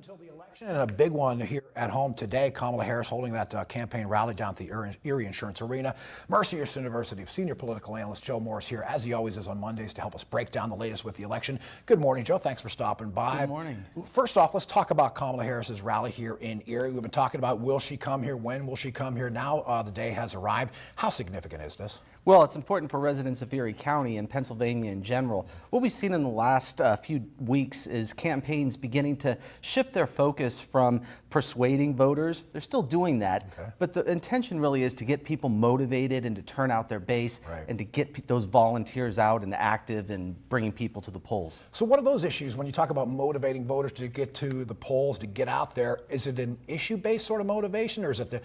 Until the election, and a big one here at home today. Kamala Harris holding that campaign rally down at the Erie Insurance Arena. Mercyhurst University senior political analyst Joe Morris here, as he always is on Mondays, to help us break down the latest with the election. Good morning, Joe. Thanks for stopping by. Good morning. First off, let's talk about Kamala Harris's rally here in Erie. We've been talking about, will she come here? When will she come here? Now the day has arrived. How significant is this? Well, it's important for residents of Erie County and Pennsylvania in general. What we've seen in the last few weeks is campaigns beginning to shift their focus from persuading voters. They're still doing that, but the intention really is to get people motivated and to turn out their base and to get those volunteers out and active and bringing people to the polls. So what are those issues when you talk about motivating voters to get to the polls, to get out there? Is it an issue-based sort of motivation, or is it the,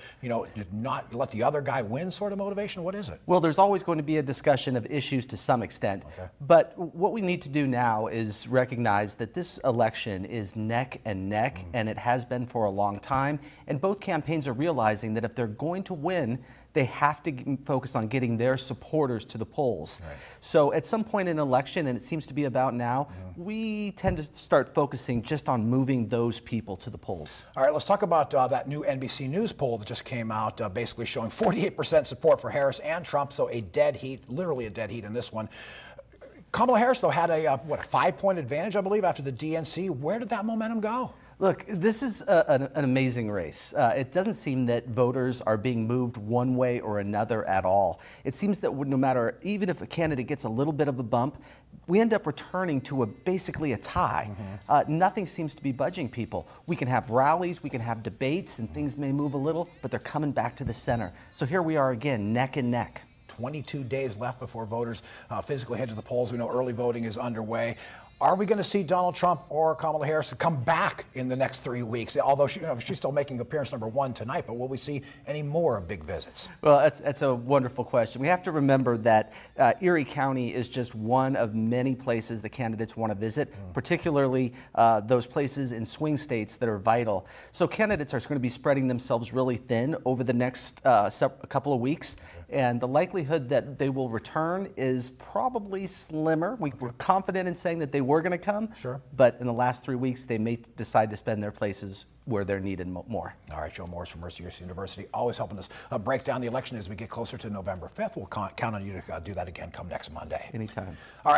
not let the other guy win sort of motivation? What is it? Well, there's always going to be a discussion of issues to some extent, but what we need to do now is recognize that this election is neck and neck, and it has been for a long time, and both campaigns are realizing that if they're going to win, they have to focus on getting their supporters to the polls. So at some point in an election, and it seems to be about now, we tend to start focusing just on moving those people to the polls. All right, let's talk about that new NBC News poll that just came out, basically showing 48% support for Harris and Trump, so a dead heat, literally a dead heat in this one. Kamala Harris, though, had a 5-point advantage, I believe, after the DNC. Where did that momentum go? Look, this is an amazing race. It doesn't seem that voters are being moved one way or another at all. It seems that no matter, even if a candidate gets a little bit of a bump, we end up returning to basically a tie. Nothing seems to be budging people. We can have rallies, we can have debates, and things may move a little, but they're coming back to the center. So here we are again, neck and neck. 22 days left before voters physically head to the polls. We know early voting is underway. Are we going to see Donald Trump or Kamala Harris come back in the next 3 weeks? Although she's still making appearance number 1 tonight, but will we see any more big visits? Well, that's a wonderful question. We have to remember that Erie County is just one of many places the candidates want to visit, particularly those places in swing states that are vital. So candidates are going to be spreading themselves really thin over the next couple of weeks, and the likelihood that they will return is probably slimmer. We're confident in saying that they were going to come, but in the last 3 weeks, they may decide to spend their places where they're needed more. All right, Joe Morris from Mercyhurst University, always helping us break down the election as we get closer to November 5th. We'll count on you to do that again come next Monday. Anytime. All right.